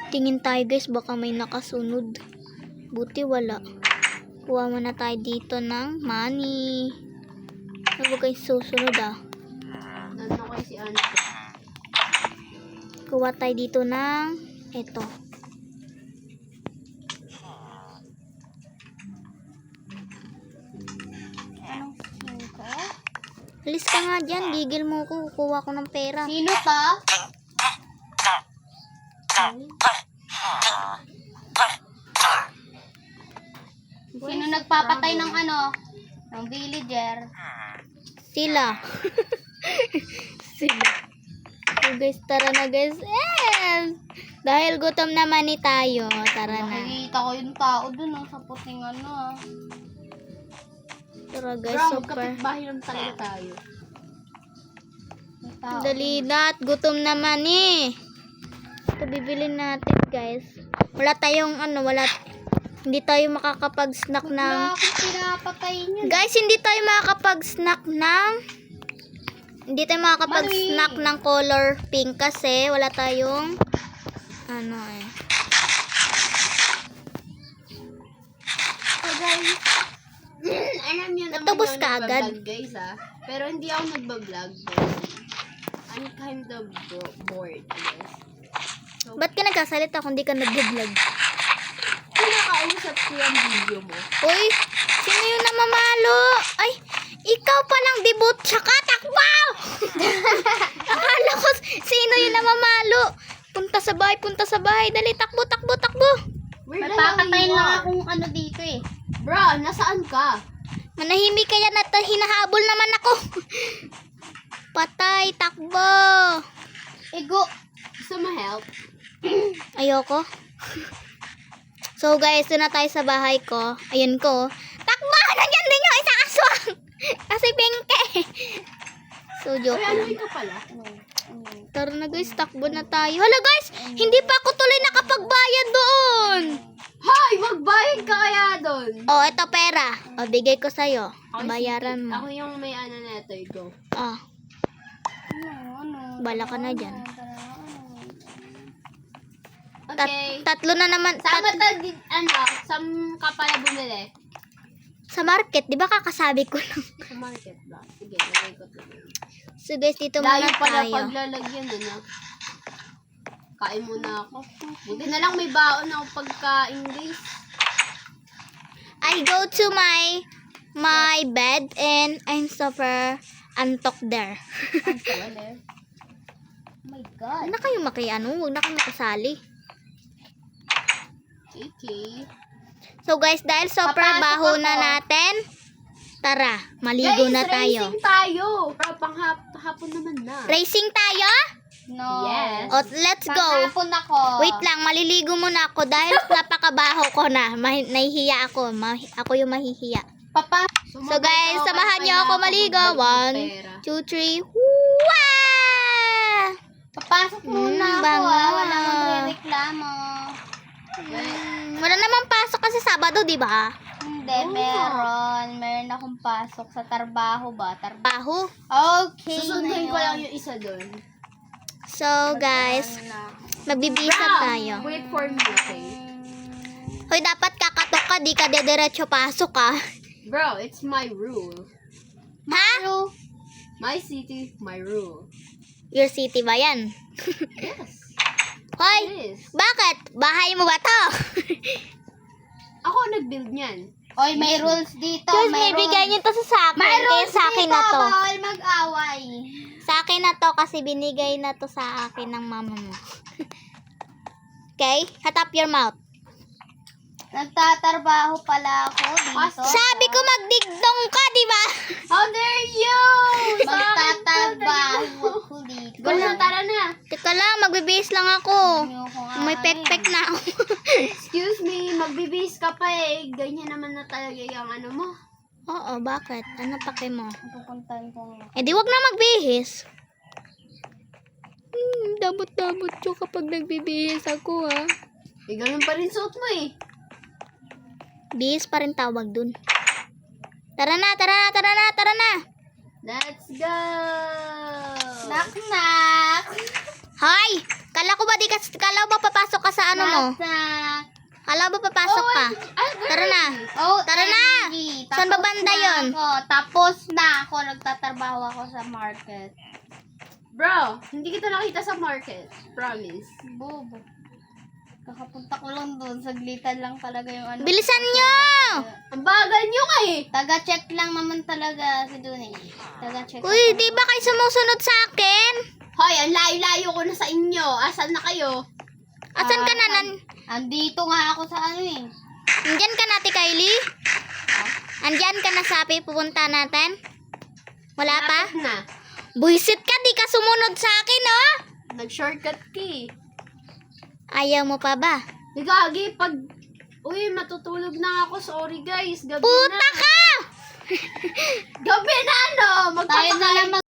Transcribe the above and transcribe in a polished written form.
Tingin tayo guys, baka may nakasunod. Buti wala. Kuha muna tayo dito ng money. Ano ba guys susunod ah? Nandun kayo si Anto. Kuha tayo dito ng ito. Alis ka nga dyan, gigil mo ko. Kukuha ko ng pera. Sino ta? Sino nagpapatay ng ano? Ng villager? Sila. Sila. So guys, tara na guys. Dahil gutom naman ni tayo. Tara na. Nakikita ko yung tao dun sa puting ano. Tara guys, Bro, super. kapitbahay lang talaga tayo. Dali na at gutom naman eh. Ito bibilin natin guys. Wala tayong ano, hindi tayo makakapag-snack ng... Wala akong pinapatay niya. Guys, hindi tayo makakapag-snack ng color pink kasi wala tayong ano eh. So guys, alam niyo naman Natubos yung ka agad. nagbablog guys Pero hindi ako nagbablog. I'm kind of bored guys. So, Ba't ka nagkasalita kung di ka nag-vlog? pinakausap ko yung video mo. Uy, sino yung namamalo? Ay, ikaw palang debut tsaka takbaw! Akala ko sino yung namamalo. Punta sa bahay. Dali, takbo. Nagpapatay lang akong ano dito eh. Bro, nasaan ka? Manahimik kaya na to, hinahabol naman ako. Patay, takbo. Ego, gusto mo help? Ayoko. So guys, doon na tayo sa bahay ko. Ayun ko. Takbo! Nandiyan din yung isang aswang! Kasi bengke. So joke Ay, ano lang. ka pala? Tara na guys, takbo na tayo. Hala guys, hindi pa ako tuloy nakapagbayad doon. Hoy, magbayad ka kaya doon. Oh, ito pera. O, bigay ko sa'yo. Bayaran mo. Ako yung may ano neto, go. Ah, bala ka na dyan. Okay. Tatlo na naman. Sama saan ka pala bumili? Sa market, di ba kakasabi ko lang? Sa market ba? Sige, nag-ikot lang. So guys, dito Layo muna pala tayo. paglalagyan din Kain muna ako. Buti na lang may baon ako pagkain guys. I go to my bed and I'm super antok there. Oh my God. Huwag na kayo huwag na kayo makasali. Okay. So guys, dahil super Papasok baho ako. na natin, tara, maligo Guys, na tayo. racing tayo. Bro, hapon naman na. Racing tayo? No. Yes. O, let's go. Panghapon ako. Wait lang, maliligo muna ako dahil napakabaho ko na. Nahihiya ako. Ako yung mahihiya. Papa. So guys, samahan niyo ako maligo. 1, 2, 3. Wah! Papasok muna ako bango. Wala magre-reklamo. Wala naman pasok kasi Sabado, di ba? Hindi, meron. Meron akong pasok sa trabaho ba? Baho. Okay. Susunduin ko lang yung isa doon. So guys, magbibisa tayo. Wait for me, okay? Hoy, dapat kakatok ka, di ka dediretso pasok ka. Bro, it's my rule. Ha? My city, my rule. Your city ba yan? Yes. Hoy, It is. bakit? Bahay mo ba to? Ako nag-build niyan. Oy, may rules dito. Guys, may bigay niyo to sa akin. Kaya sa akin na to. Bawal mag-away. Sa akin na to kasi binigay na to sa akin ng mama mo. Okay? Shut up your mouth. Nagtatrabaho pala ako dito. Sabi ko magdigdong ka, di ba? How dare you! Magtatrabaho ako dito. Tara na. Teka lang, magbibihis lang ako. May pek-pek na ako. Excuse me, magbibihis ka pa eh. Ganyan naman na talaga yung ano mo. Oo, bakit? Ano pake mo? Pupuntahan ko nga. Eh di wag na magbihis. Damot-damot ko kapag nagbibihis ako ha. Eh, ganun pa rin suot mo eh. Bihis pa rin tawag dun. Tara na. Let's go! Knock knock! Hoy! Kala ko ba kala ba papasok ka sa ano mo? Kala ba papasok ka? Tara na. Tara na. Saan ba banda yun? Tapos na ako. Nagtatrabaho ako sa market. Bro, hindi kita nakita sa market. Promise. Bobo. Kakapunta ko lang doon. Saglitan lang talaga yung ano. Bilisan nyo! Ang bagal nyo nga eh. Taga-check lang naman talaga si Dune. Taga-check. Uy, di ba kayo sumusunod sa akin? Hoy, ang layo-layo ko na sa inyo. Asan na kayo? Asan ka na? Andito nga ako sa ano eh. Andyan ka na, Ate Kylie? Andyan ka na sa pupunta natin? Wala pa? Lapit na. Buisit ka, di ka sumunod sa akin, oh! Nag-shortcut ka eh. Ayaw mo pa ba? Gagi, pag... Uy, matutulog na ako. Sorry guys. Gabi Puta na. ka! Gabi na, no? Tayo na lang